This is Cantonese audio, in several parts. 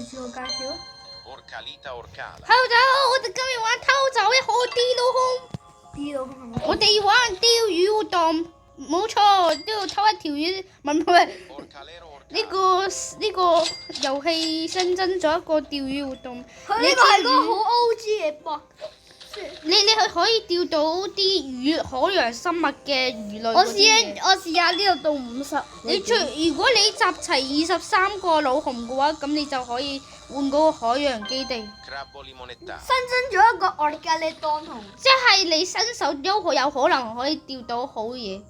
自我介紹。Orcalita Orcala. 偷走，我哋今日玩偷走一號地老空。地老空係咪？我哋玩釣魚活動，冇錯，都要偷一條魚。唔係 Orcalero 呢 Orcala. 個遊戲新增咗一個釣魚活動。佢呢個係個好 O.G. 嘅 bug。你係可以釣到啲魚海洋生物嘅魚類。我試下呢度到50。如果你集齊23個老熊嘅話，咁你就可以換嗰個海洋基地。 Crabbo limonetta. 新增咗一個我哋嘅你當同。即係你新手都有可能可以釣到好嘢。例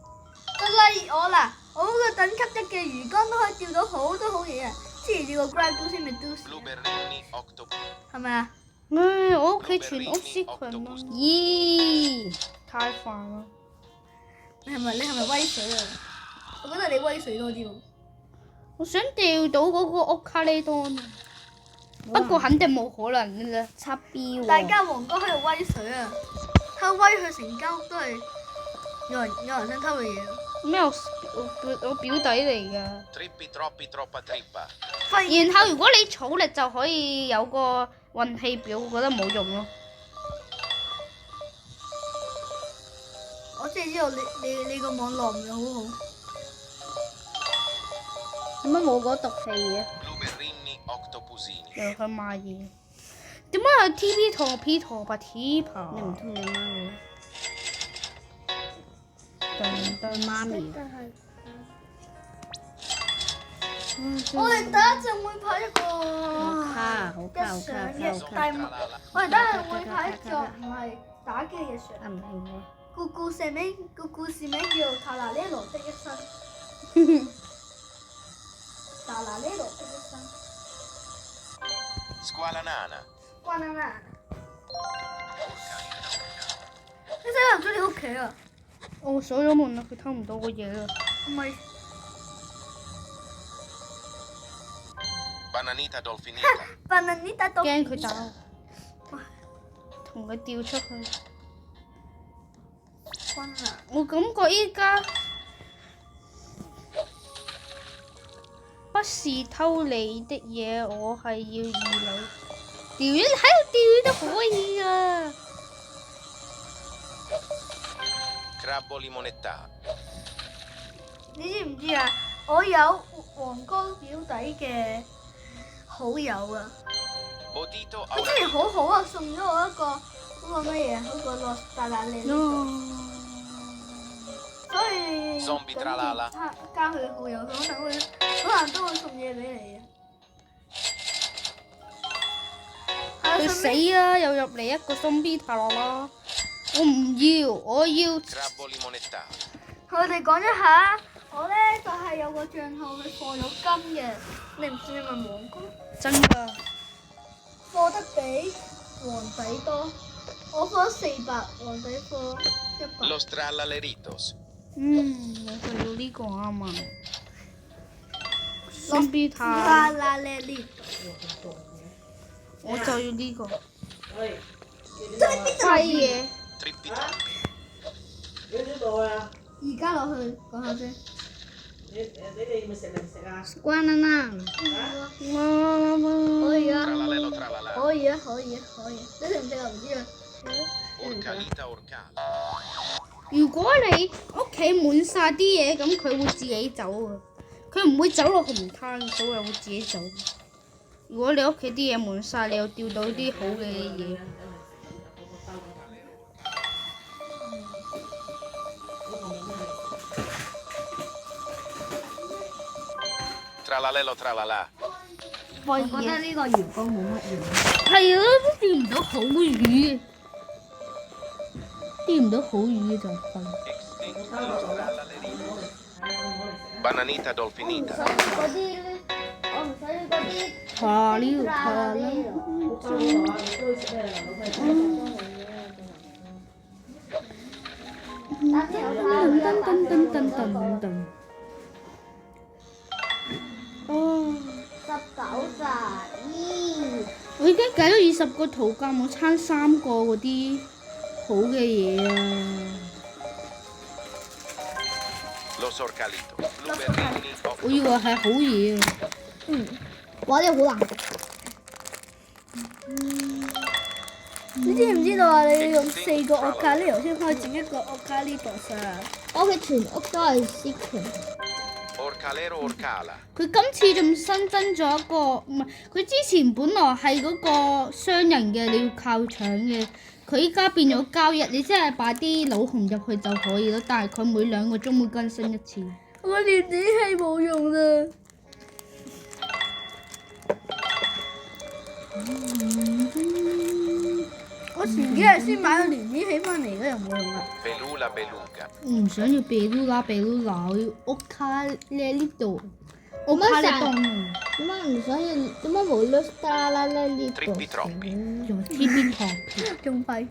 如我嗱，我嗰個等級1嘅魚竿都可以釣到好多好嘢啊！之前呢個 Grab 都先咪都 Blueberrini octopus. 係咪啊？唉，我屋企全屋絲裙咯。咦，太煩啦！你係咪威水啊？我覺得你威水多啲喎。我想釣到嗰個屋卡呢當啊，不過肯定冇可能嘅啦。插標大家黃哥喺度威水啊！佢威佢成間屋都係有人想偷嘅嘢。咩？我表弟嚟㗎。Trippi troppi troppa trippa. 然後如果你儲力就可以有個運氣表，我覺得冇用咯。我只係知道你個網絡唔係好好。點解冇嗰毒氣嘅？ Blueberrini octopusini. 又去買嘢。點解有 TP 同 P 同白 T 爬？你唔通你媽咪？對媽咪。我哋等一陣會拍一個好相嘅卡題目，我哋等陣會拍一個唔係打機嘅相。唔係咩？個故事名叫《塔拿呢羅的一生》。塔拿呢羅的一生。 Squala nana. 關啦啦！你真係入咗你屋企啊？我鎖咗門啦，佢偷唔到我嘢啦。唔係。 Bananita dolfinita. 笨啊！你打到。驚佢打我，同佢掉出去。關啦！我感覺依家不是偷你的嘢，我係要二樓。釣魚喺度釣魚都可以啊！ Crabbo limonetta. 你知唔知啊？我有黃哥表弟嘅好友啊！ Bodito 佢之前 auralito. 好好啊，送咗我一個嗰個乜嘢，嗰個落大懶你呢個，所以 Zombie tralala 加佢好友，佢可能都會送嘢俾你啊！佢死啦！又入嚟一個 zombie 塔落啦！我唔要，我要。 Crabbo limonetta. 我哋講一下，我咧就係有個帳號佢課咗金嘅，你唔算你咪黃哥，真㗎。課得比黃仔多，我課咗400，黃仔課100。 Los trallaleritos. 我就要呢個啊嘛。zombie 塔，啦啦咧呢？我就要呢個。真廢嘢。 Trippi trappi. 而家落去講下先。關啦啦！可以啊， Tralalelo tralala. 可以啊，可以啊，可以。你食唔食啊？唔知啊。 Orcalita orcala. 如果你屋企滿晒啲嘢，咁佢會自己走啊！佢唔會走落紅灘，所以會自己走。如果你屋企啲嘢滿晒，你又釣到啲好嘅嘢。 Tralalelo tralala. 我覺得呢個魚缸冇乜用。係啊，都釣唔到好魚，釣唔到好魚就瞓。 Extinto los trallaleritos. Bananita dolfinita. 嗰啲咧，我唔使嗰啲。爬了爬了，噔噔噔噔噔噔。哦， 19咋？咦？我已經計咗20個圖鑑，我差3個嗰啲好嘅嘢啊！ Los orcalitos. Blueberrini 我以為係好嘢啊！哇！呢個好難讀。你知唔知道啊？你要用4個奧卡呢度先可以整一個奧卡呢度啊！我屋企全屋都係 secret。 Orcalero Orcala. 佢今次仲新增咗一個，唔係佢之前本來係嗰個雙人嘅，你要靠搶嘅。佢依家變咗交易，你即係擺啲老熊入去就可以咯。但係佢每2個鐘會更新一次。我連子氣冇用啦。我前幾日先買咗連子氣翻嚟，而家又冇用啦。 Belula Beluga. 唔想要秘魯啦，我要屋卡咧呢度，屋卡咧當點解唔想要？點解冇 Lustra 啦咧呢度？ Trippi Troppi. 用天邊學。仲廢。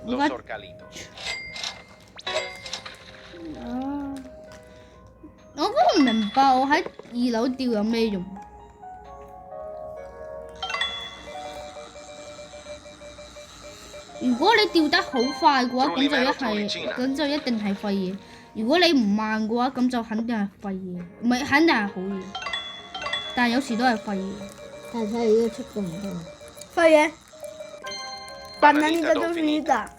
Los What? Orcalitos. 我都唔明白，我喺2樓吊有咩用？如果你吊得好快嘅話，咁就一定係廢嘢。如果你唔慢嘅話，咁就肯定係廢嘢，唔係肯定係好嘢。但係有時都係廢嘢。但係睇你呢個速度唔得。廢嘢。Bananita Dolfinita。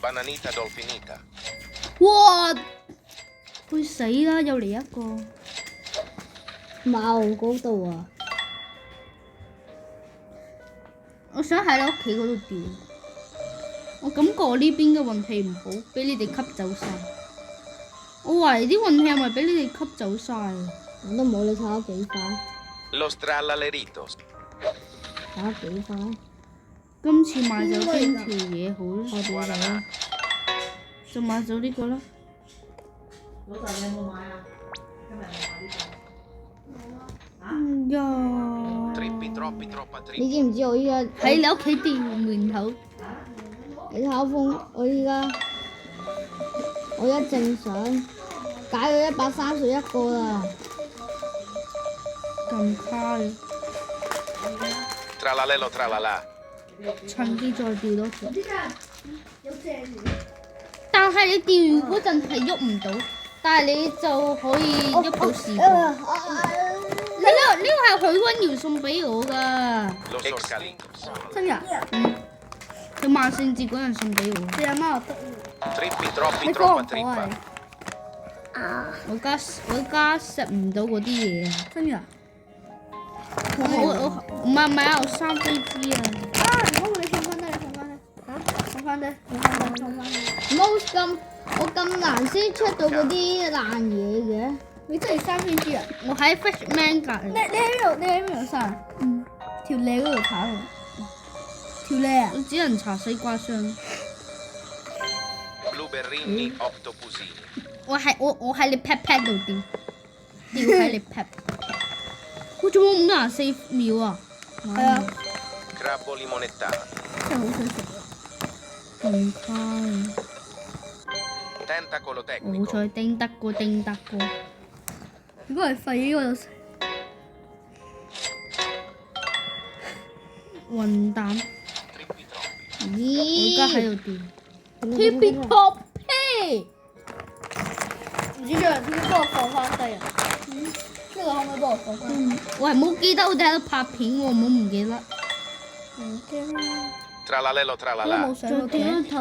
Bananita Dolfinita. 哇！會死啦！又嚟一個。馬奧嗰度啊！我想喺你屋企嗰度吊。我感覺我呢邊嘅運氣唔好，俾你哋吸走晒。我懷疑啲運氣係咪俾你哋吸走晒啊？我都冇你炒咗幾塊， Los Trallaleritos. 炒咗幾塊。今次買咗邊條嘢好我哋嚟啦。就買咗呢個啦。老豆，你有冇買啊？今日有冇買呢呀！ Trippi Troppi Troppa 你 Trippi. 知唔知我依家喺你屋企店門口，你睇下風，我依家正想解到131個啦。咁卡嘅， Tralalelo tralala. 趁機再吊多條。有正但係你釣魚嗰陣係喐唔到，但係你就可以喐到視覺。呢個係許君瑤送俾我㗎， Los Orcalitos. 真㗎？佢萬聖節嗰陣送俾我。你阿媽又得 Trippi Troppi 你幫我 Troppa 講啊 Trippa. 我而家食唔到嗰啲嘢啊！真㗎？我唔係啊，我生飛機啊！唔好，你放翻低，放翻低。Most 我咁難先出到嗰啲爛嘢嘅。你真係生飛機啊？我喺 Fishman 隔你離，喺邊度生啊？條脷嗰度爬喎。條脷啊？我只能查西瓜霜。 Blueberrini Octopusini. 我喺你 pat pat 度吊喺你 pat。我仲有54秒啊！係啊， Crabbo limonettano. 真係好想食啊！咁快， Tentacolo 好 tecnico. 彩叮得過。如果係廢嘅，我就食。混蛋！ Trippi Troppi. 我咦？而家喺度吊。Tippy Tippy Top P。唔知有人可唔可以幫我放翻低啊？呢個可唔可以幫我放翻？我係冇記得，我哋喺度拍片喎，唔記得。唔驚啦， Tralalelo 佢都 tralala. 冇上過再鏡。睇。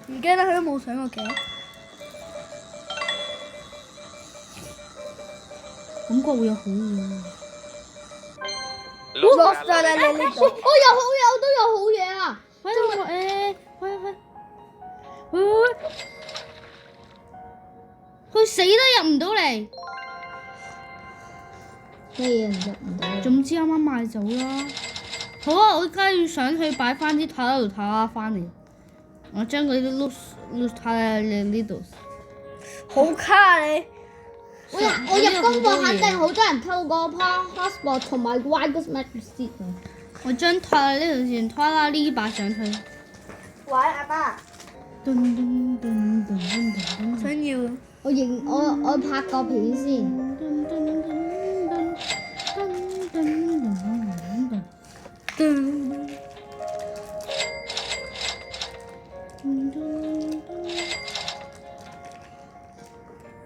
唔驚啦，佢都冇上過鏡。感覺會有好嘢。 Los 落晒 Trallalero. 你呢度。都有好嘢啊！佢死都入唔到嚟。咩嘢唔到？總之啱啱買走啦。好啊，我而家要上去擺翻啲塔羅塔翻嚟。我將嗰啲碌塔喺呢度。好卡啊你！我入功課肯定好多人偷過 passport 同埋 Wildest Match Receipt 啊！我將塔呢條線拖啦呢把上去。喂，阿媽，噔噔噔噔噔噔想要我拍個片先。噔噔噔噔噔噔噔。噔。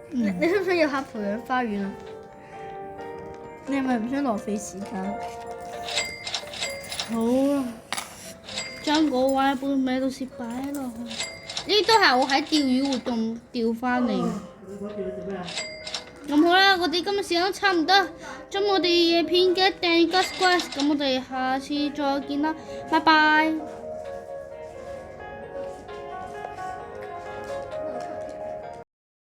你想唔想要下培養花園啊？你係咪唔想浪費時間？好啦，將嗰玩一半咩都先擺落去。呢都係我喺釣魚活動釣翻嚟嘅。你嗰條你做咩啊？咁好啦，我哋今日時間都差唔多，咁我哋嘅片記得訂閱加 subscribe，咁我哋下次再見啦，拜拜。